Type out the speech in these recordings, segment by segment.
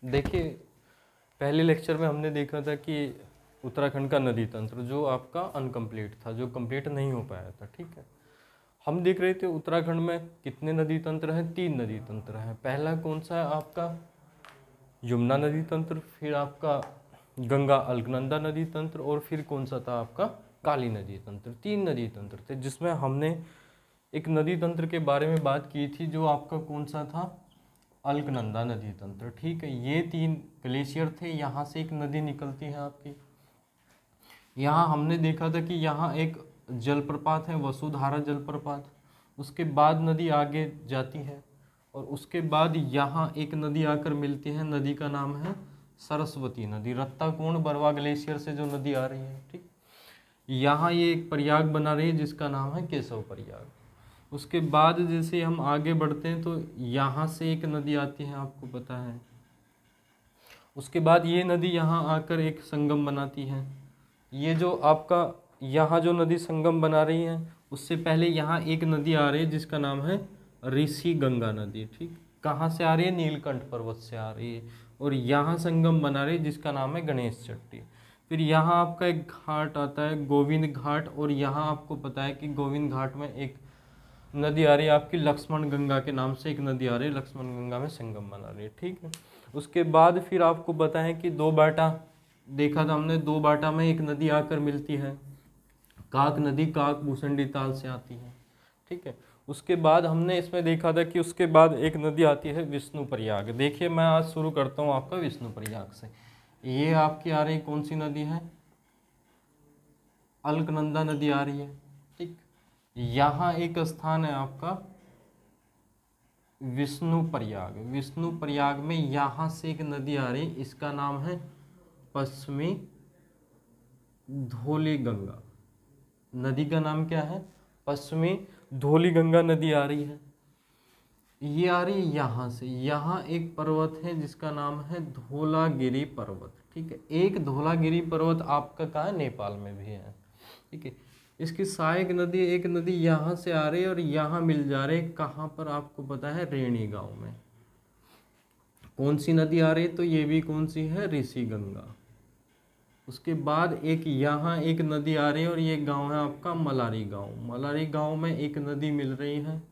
देखिए, पहले लेक्चर में हमने देखा था कि उत्तराखंड का नदी तंत्र जो आपका अनकम्प्लीट था, जो कंप्लीट नहीं हो पाया था। ठीक है, हम देख रहे थे उत्तराखंड में कितने नदी तंत्र हैं, 3 नदी तंत्र हैं। पहला कौन सा है आपका यमुना नदी तंत्र, फिर आपका गंगा अलकनंदा नदी तंत्र, और फिर कौन सा था आपका काली नदी तंत्र। 3 नदी तंत्र थे, जिसमें हमने एक नदी तंत्र के बारे में बात की थी जो आपका कौन सा था, अलकनंदा नदी तंत्र। ठीक है, ये 3 ग्लेशियर थे, यहाँ से एक नदी निकलती है आपकी। यहाँ हमने देखा था कि यहाँ एक जलप्रपात है, वसुधारा जलप्रपात। उसके बाद नदी आगे जाती है, और उसके बाद यहाँ एक नदी आकर मिलती है, नदी का नाम है सरस्वती नदी। रत्ताकोण बरवा ग्लेशियर से जो नदी आ रही है, ठीक, यहाँ ये एक प्रयाग बना रही है जिसका नाम है केशव प्रयाग। उसके बाद जैसे हम आगे बढ़ते हैं तो यहाँ से एक नदी आती है, आपको पता है। उसके बाद ये नदी यहाँ आकर एक संगम बनाती है। ये जो आपका यहाँ जो नदी संगम बना रही है, उससे पहले यहाँ एक नदी आ रही है जिसका नाम है ऋषि गंगा नदी। ठीक, कहाँ से आ रही है, नीलकंठ पर्वत से आ रही है, और यहाँ संगम बना रही है जिसका नाम है गणेश चट्टी। फिर यहाँ आपका एक घाट आता है गोविंद घाट, और यहाँ आपको पता है कि गोविंद घाट में एक नदी आ रही है आपकी लक्ष्मण गंगा के नाम से, एक नदी आ रही है, लक्ष्मण गंगा में संगम बना रही है। ठीक है, उसके बाद फिर आपको पता है कि 2 बाटा देखा था हमने, 2 बाटा में एक नदी आकर मिलती है, काक नदी, काक भूसंडी ताल से आती है। ठीक है, उसके बाद हमने इसमें देखा था कि उसके बाद एक नदी आती है विष्णु प्रयाग। देखिए, मैं आज शुरू करता हूँ आपका विष्णु प्रयाग से। ये आपकी आ रही कौन सी नदी है, अलकनंदा नदी आ रही है। ठीक, यहाँ एक स्थान है आपका विष्णु प्रयाग। विष्णु प्रयाग में यहाँ से एक नदी आ रही है, इसका नाम है पश्चिमी धौली गंगा। नदी का नाम क्या है, पश्चिमी धौली गंगा नदी आ रही है। ये आ रही है यहाँ से। यहाँ एक पर्वत है जिसका नाम है धौलागिरी पर्वत। ठीक है, एक धौलागिरी पर्वत आपका कहाँ है, नेपाल में भी है। ठीक है, इसकी सहायक नदी, एक नदी यहाँ से आ रही है और यहाँ मिल जा रही है, कहाँ पर आपको पता है, रेणी गांव में। कौन सी नदी आ रही है, तो ये भी कौन सी है, ऋषि गंगा। उसके बाद एक यहाँ एक नदी आ रही है, और ये गांव है आपका मलारी गांव। मलारी गांव में एक नदी मिल रही है,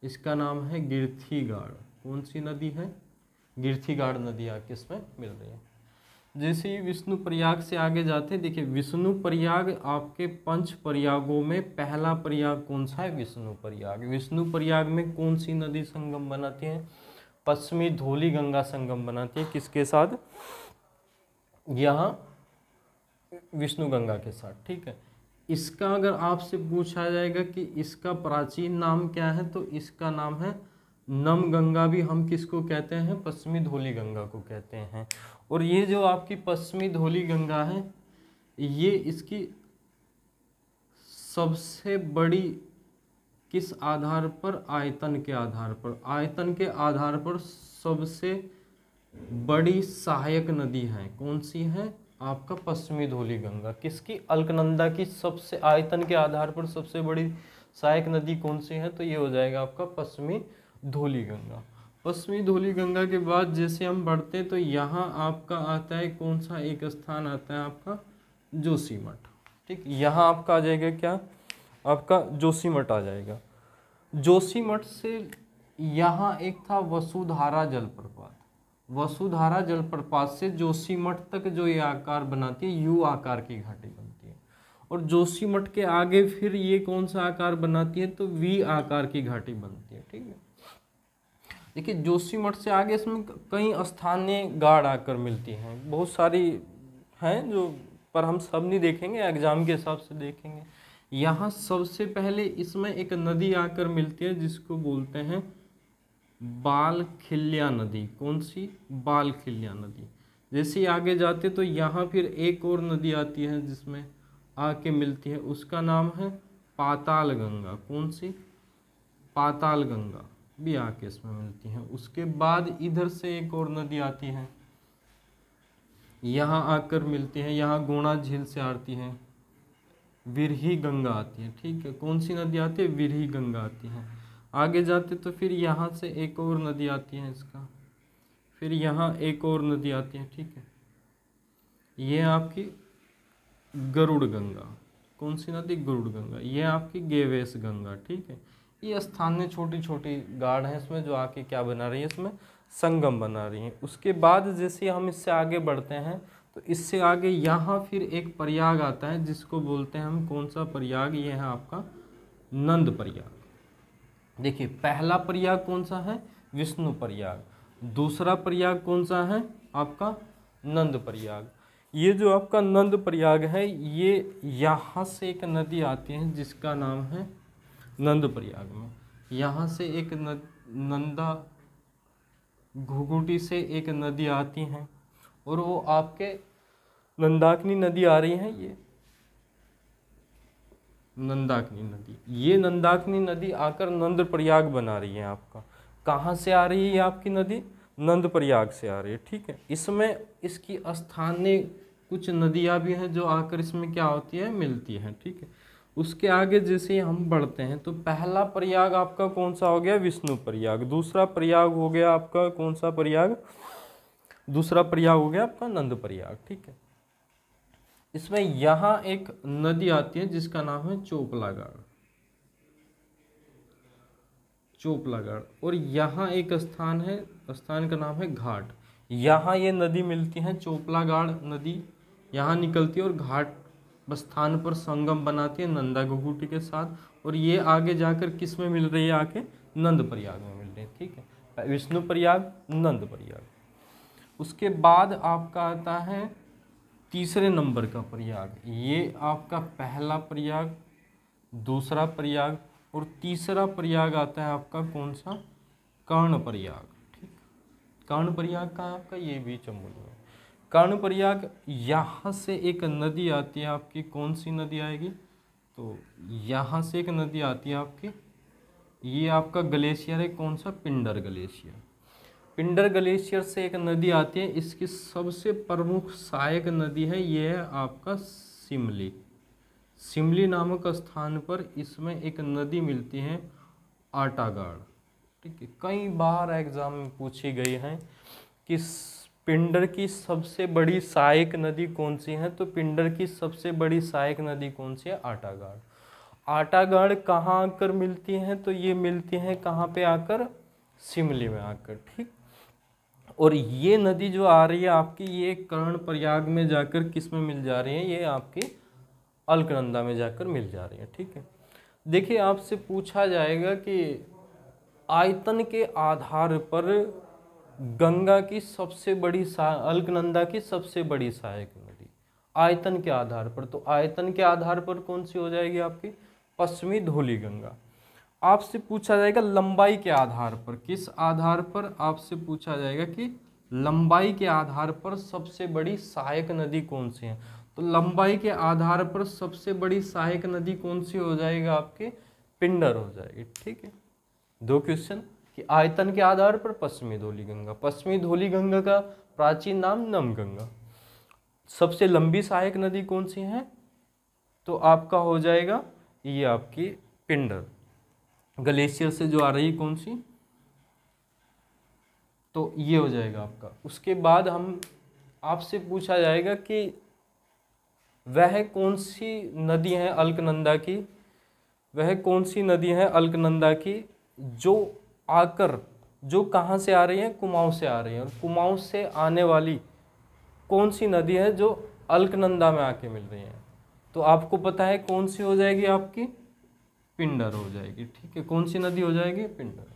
इसका नाम है गिरथीगाड़। कौन सी नदी है, गिरथीगाड़ नदी आके इसमें मिल रही है। जैसे ही विष्णु प्रयाग से आगे जाते हैं, देखिए विष्णु प्रयाग आपके 5 प्रयागों में पहला प्रयाग कौन सा है, विष्णु प्रयाग। विष्णु प्रयाग में कौन सी नदी संगम बनाती है, पश्चिमी धौली गंगा संगम बनाती है, किसके साथ, यहाँ विष्णु गंगा के साथ। ठीक है, इसका अगर आपसे पूछा जाएगा कि इसका प्राचीन नाम क्या है, तो इसका नाम है नम गंगा। भी हम किसको कहते हैं, पश्चिमी धौली गंगा को कहते हैं। और ये जो आपकी पश्चिमी धौली गंगा है, ये इसकी सबसे बड़ी किस आधार पर, आयतन के आधार पर, आयतन के आधार पर सबसे बड़ी सहायक नदी है। कौन सी है, आपका पश्चिमी धौली गंगा। किसकी, अलकनंदा की सबसे आयतन के आधार पर सबसे बड़ी सहायक नदी कौन सी है, तो ये हो जाएगा आपका पश्चिमी धौली गंगा। पश्चिमी धौली गंगा के बाद जैसे हम बढ़ते हैं तो यहाँ आपका आता है कौन सा, एक स्थान आता है आपका जोशीमठ। ठीक, यहाँ आपका आ जाएगा क्या, आपका जोशीमठ आ जाएगा। जोशीमठ से यहाँ एक था वसुधारा जलप्रपात। वसुधारा जलप्रपात से जोशीमठ तक जो ये आकार बनाती है, यू आकार की घाटी बनती है। और जोशीमठ के आगे फिर ये कौन सा आकार बनाती है, तो वी आकार की घाटी बनती है। ठीक है, देखिए जोशीमठ से आगे इसमें कई स्थानीय गाड़ आकर मिलती हैं, बहुत सारी हैं जो, पर हम सब नहीं देखेंगे, एग्जाम के हिसाब से देखेंगे। यहाँ सबसे पहले इसमें एक नदी आकर मिलती है जिसको बोलते हैं बालखिल्या नदी। कौन सी, बालखिल्या नदी। जैसे आगे जाते तो यहाँ फिर एक और नदी आती है जिसमें आके मिलती है, उसका नाम है पाताल गंगा। कौन सी, पाताल गंगा भी आके इसमें मिलती है। उसके बाद इधर से एक और नदी आती है, यहाँ आकर मिलती है, यहाँ गोणा झील से आती है, विरही गंगा आती है। ठीक है, कौन सी नदी आती है, विरही गंगा आती है। आगे जाते तो फिर यहाँ से एक और नदी आती है इसका, फिर यहाँ एक और नदी आती है, ठीक है, ये आपकी गरुड़ गंगा। कौन सी नदी? गरुड़ गंगा। ये आपकी गेवेश गंगा, ठीक है। ये स्थानीय छोटी छोटी गाड़ हैं इसमें, जो आके क्या बना रही है, इसमें संगम बना रही हैं। उसके बाद जैसे हम इससे आगे बढ़ते हैं तो इससे आगे यहाँ फिर एक प्रयाग आता है, जिसको बोलते हैं हम, कौन सा प्रयाग? ये है आपका नंद प्रयाग। देखिए, पहला प्रयाग कौन सा है? विष्णु प्रयाग। दूसरा प्रयाग कौन सा है? आपका नंद प्रयाग। ये जो आपका नंद प्रयाग है, ये यहाँ से एक नदी आती है जिसका नाम है नंद प्रयाग में। यहाँ से एक नंदा घुघुटी से एक नदी आती है, और वो आपके नंदाकिनी नदी आ रही है, ये नंदाकिनी नदी। ये नंदाकिनी नदी आकर नंद प्रयाग बना रही है आपका। कहाँ से आ रही है ये आपकी नदी? नंद प्रयाग से आ रही है, ठीक है। इसमें इसकी स्थानीय कुछ नदियाँ भी हैं जो आकर इसमें क्या होती है, मिलती हैं, ठीक है। उसके आगे जैसे हम बढ़ते हैं तो पहला प्रयाग आपका कौन सा हो गया? विष्णु प्रयाग। दूसरा प्रयाग हो गया आपका कौन सा प्रयाग? दूसरा प्रयाग हो गया आपका नंद प्रयाग, ठीक है। इसमें यहाँ एक नदी आती है जिसका नाम है चोपलागढ़, चोपलागढ़। और यहाँ एक स्थान है, स्थान का नाम है घाट। यहाँ ये नदी मिलती है, चोपलागढ़ नदी यहाँ निकलती है और घाट स्थान पर संगम बनाती है नंदा घुघुटी के साथ, और ये आगे जाकर किस में मिल रही है? आके नंद प्रयाग में मिल रही है, ठीक है। विष्णु प्रयाग, नंद प्रयाग। उसके बाद आपका आता है तीसरे नंबर का प्रयाग। ये आपका पहला प्रयाग, दूसरा प्रयाग और तीसरा प्रयाग आता है आपका कौन सा? कर्ण प्रयाग, ठीक। कर्ण प्रयाग का आपका ये भी चमोली में। कर्ण प्रयाग, यहाँ से एक नदी आती है आपकी, कौन सी नदी आएगी? तो यहाँ से एक नदी आती है आपकी, ये आपका ग्लेशियर है, कौन सा? पिंडर ग्लेशियर। पिंडर ग्लेशियर से एक नदी आती है, इसकी सबसे प्रमुख सहायक नदी है, ये है आपका सिमली। सिमली नामक स्थान पर इसमें एक नदी मिलती है, आटागाड़, ठीक है। कई बार एग्जाम में पूछी गई है कि पिंडर की सबसे बड़ी सहायक नदी कौन सी है? तो पिंडर की सबसे बड़ी सहायक नदी कौन सी है? आटागाड़। आटागाड़ कहाँ आकर मिलती हैं? तो ये मिलती हैं कहाँ पे आकर? सिमली में आकर, ठीक। और ये नदी जो आ रही है आपकी, ये कर्ण प्रयाग में जाकर किस में मिल जा रही है? ये आपकी अलकनंदा में जाकर मिल जा रही है, ठीक है। देखिए, आपसे पूछा जाएगा कि आयतन के आधार पर गंगा की सबसे बड़ी अलकनंदा की सबसे बड़ी सहायक नदी, आयतन के आधार पर, तो आयतन के आधार पर कौन सी हो जाएगी आपकी? पश्चिमी धौली गंगा। आपसे पूछा जाएगा लंबाई के आधार पर, किस आधार पर? आपसे पूछा जाएगा कि लंबाई के आधार पर सबसे बड़ी सहायक नदी कौन सी है? तो लंबाई के आधार पर सबसे बड़ी सहायक नदी कौन सी हो जाएगा? आपके पिंडर हो जाएगी, ठीक है। दो क्वेश्चन कि आयतन के आधार पर पश्चिमी धौली गंगा, पश्चिमी धौली गंगा का प्राचीन नाम नमगंगा। सबसे लंबी सहायक नदी कौन सी है? तो आपका हो जाएगा ये आपकी पिंडर ग्लेशियर से जो आ रही कौन सी? तो ये हो जाएगा आपका। उसके बाद हम आपसे पूछा जाएगा कि वह कौन सी नदी है अलकनंदा की, वह कौन सी नदी है अलकनंदा की जो आकर, जो कहाँ से आ रही है? कुमाऊं से आ रही है। और कुमाऊं से आने वाली कौन सी नदी है जो अलकनंदा में आके मिल रही है? तो आपको पता है कौन सी हो जाएगी आपकी? पिंडर हो जाएगी, ठीक है। कौन सी नदी हो जाएगी? पिंडर।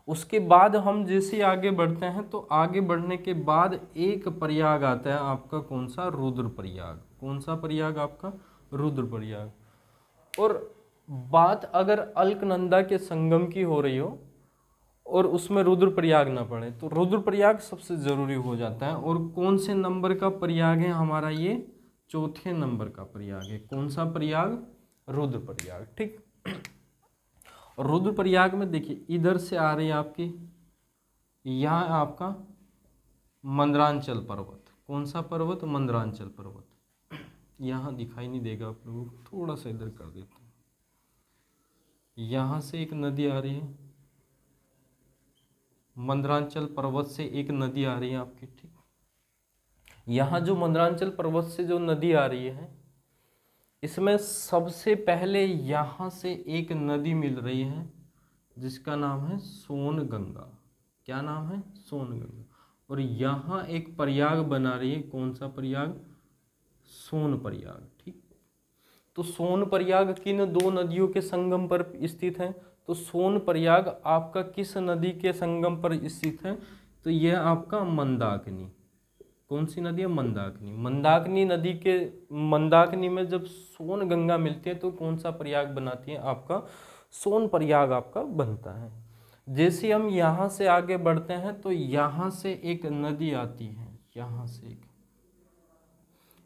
उसके बाद हम जैसे आगे बढ़ते हैं तो आगे बढ़ने के बाद एक प्रयाग आता है आपका, कौन सा? रुद्र प्रयाग। कौन सा प्रयाग आपका? रुद्र प्रयाग। और बात अगर अलकनंदा के संगम की हो रही हो और उसमें रुद्र प्रयाग ना पड़े तो रुद्र प्रयाग सबसे जरूरी हो जाता है। और कौन से नंबर का प्रयाग है हमारा? ये चौथे नंबर का प्रयाग है। कौन सा प्रयाग? रुद्र प्रयाग, ठीक। रुद्र प्रयाग में देखिए, इधर से आ रही है आपकी, यहाँ आपका मंदरांचल पर्वत। कौन सा पर्वत? मंदरांचल पर्वत। यहाँ दिखाई नहीं देगा आप लोगों को, थोड़ा सा इधर कर देते हैं। यहाँ से एक नदी आ रही है, मंदरांचल पर्वत से एक नदी आ रही है आपकी, ठीक। यहाँ जो मंदरांचल पर्वत से जो नदी आ रही है, इसमें सबसे पहले यहाँ से एक नदी मिल रही है जिसका नाम है सोनगंगा। क्या नाम है? सोनगंगा। और यहाँ एक प्रयाग बना रही है, कौन सा प्रयाग? सोन प्रयाग, ठीक। तो सोन प्रयाग किन दो नदियों के संगम पर स्थित है? तो सोन प्रयाग आपका किस नदी के संगम पर स्थित है? तो यह आपका मंदाकिनी। कौन सी नदी है? मंदाकिनी। मंदाकिनी नदी के मंदाकिनी में जब सोन गंगा मिलती है तो कौन सा प्रयाग बनाती है? आपका सोन प्रयाग आपका बनता है। जैसे हम यहाँ से आगे बढ़ते हैं तो यहाँ से एक नदी आती है,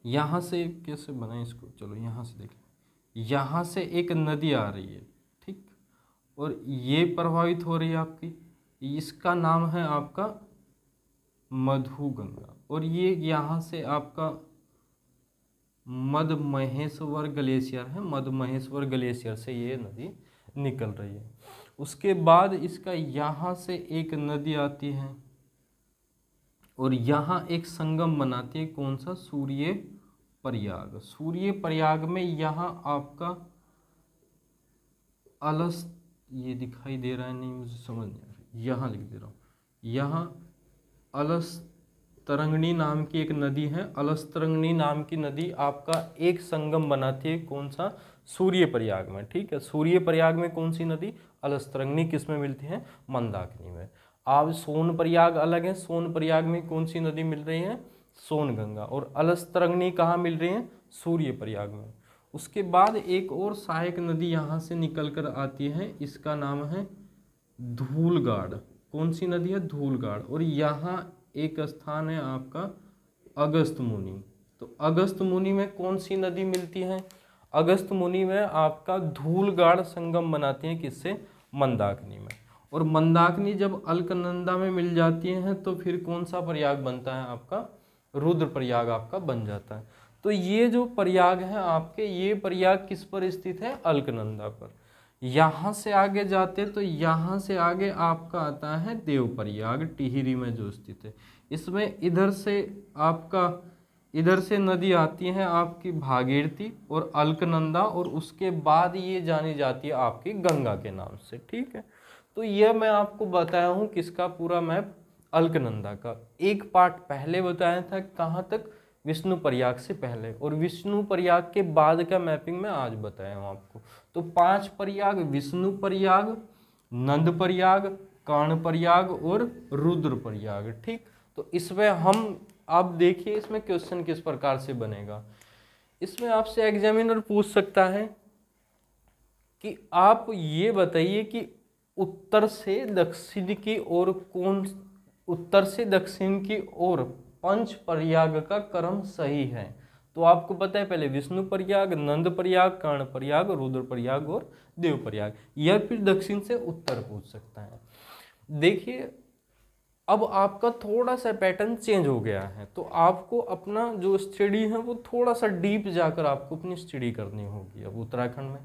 यहाँ से कैसे बनाए इसको, चलो यहाँ से देखें। यहाँ से एक नदी आ रही है, ठीक, और ये प्रभावित हो रही है आपकी, इसका नाम है आपका मधुगंगा। और ये यहाँ से आपका मधमहेश्वर ग्लेशियर है, मधमहेश्वर ग्लेशियर से ये नदी निकल रही है। उसके बाद इसका यहाँ से एक नदी आती है और यहाँ एक संगम बनाती है, कौन सा? सूर्य प्रयाग। सूर्य प्रयाग में यहाँ आपका अलस, ये दिखाई दे रहा है नहीं, मुझे समझ नहीं आ रहा, यहाँ लिख दे रहा हूँ। यहाँ अलसतरंगिणी नाम की एक नदी है। अलसतरंगिणी नाम की नदी आपका एक संगम बनाती है, कौन सा? सूर्य प्रयाग में, ठीक है। सूर्य प्रयाग में कौन सी नदी? अलसतरंगिणी। किस में मिलती है? मंदाकिनी में। अब सोन प्रयाग अलग है, सोन प्रयाग में कौन सी नदी मिल रही है? सोनगंगा। और अलसतरंगिणी कहाँ मिल रही है? सूर्य प्रयाग में। उसके बाद एक और सहायक नदी यहाँ से निकल कर आती है, इसका नाम है धूलगाड़। कौन सी नदी है? धूलगाड़। और यहाँ एक स्थान है आपका अगस्त मुनि। तो अगस्त मुनि में कौन सी नदी मिलती है? अगस्त मुनि में आपका धूलगाड़ संगम बनाती है, किससे? मंदाकिनी में। और मंदाकिनी जब अलकनंदा में मिल जाती है तो फिर कौन सा प्रयाग बनता है? आपका रुद्र प्रयाग आपका बन जाता है। तो ये जो प्रयाग है आपके, ये प्रयाग किस पर स्थित है? अलकनंदा पर। यहाँ से आगे जाते तो यहाँ से आगे आपका आता है देव प्रयाग, टिहरी में जो स्थित है। इसमें इधर से नदी आती है आपकी भागीरथी और अलकनंदा, और उसके बाद ये जानी जाती है आपकी गंगा के नाम से, ठीक है। तो यह मैं आपको बताया हूँ किसका पूरा मैप? अलकनंदा का। एक पार्ट पहले बताया था, कहाँ तक? विष्णु प्रयाग से पहले, और विष्णु प्रयाग के बाद का मैपिंग मैं आज बताया हूँ आपको। तो 5 प्रयाग: विष्णु प्रयाग, नंद प्रयाग, कर्ण प्रयाग और रुद्र प्रयाग, ठीक। तो इसमें हम, आप देखिए इसमें क्वेश्चन किस प्रकार से बनेगा। इसमें आपसे एग्जामिनर पूछ सकता है कि आप ये बताइए कि उत्तर से दक्षिण की ओर पंच प्रयाग का क्रम सही है। तो आपको पता है पहले विष्णु प्रयाग, नंद प्रयाग, कर्ण प्रयाग, रुद्र प्रयाग और देव प्रयाग, या फिर दक्षिण से उत्तर पूछ सकता है। देखिए अब आपका थोड़ा सा पैटर्न चेंज हो गया है, तो आपको अपना जो स्टडी है वो थोड़ा सा डीप जाकर आपको अपनी स्टडी करनी होगी। अब उत्तराखंड में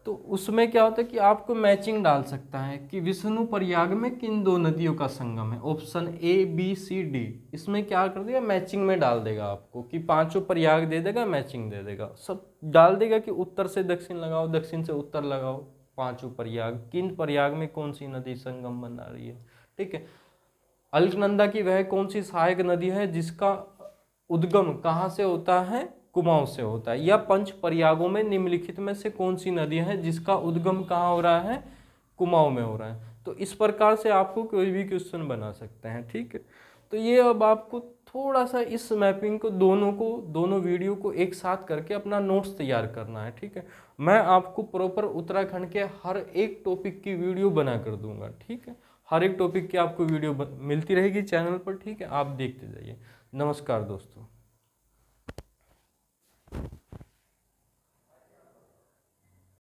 तो उसमें क्या होता है कि आपको मैचिंग डाल सकता है कि विष्णु प्रयाग में किन दो नदियों का संगम है, option A B C D। इसमें क्या कर देगा? मैचिंग में डाल देगा आपको कि 5 प्रयाग दे देगा, मैचिंग दे देगा, सब डाल देगा कि उत्तर से दक्षिण लगाओ, दक्षिण से उत्तर लगाओ, 5 प्रयाग, किन प्रयाग में कौन सी नदी संगम बना रही है, ठीक है। अलकनंदा की वह कौन सी सहायक नदी है जिसका उद्गम कहाँ से होता है? कुमाऊं से होता है। या 5 प्रयागों में निम्नलिखित में से कौन सी नदी है जिसका उद्गम कहाँ हो रहा है? कुमाऊं में हो रहा है। तो इस प्रकार से आपको कोई भी क्वेश्चन बना सकते हैं, ठीक है। तो ये अब आपको थोड़ा सा इस मैपिंग को दोनों वीडियो को एक साथ करके अपना नोट्स तैयार करना है, ठीक है। मैं आपको प्रॉपर उत्तराखंड के हर एक टॉपिक की वीडियो बना कर दूंगा, ठीक है। हर एक टॉपिक की आपको वीडियो मिलती रहेगी चैनल पर, ठीक है। आप देखते जाइए। नमस्कार दोस्तों।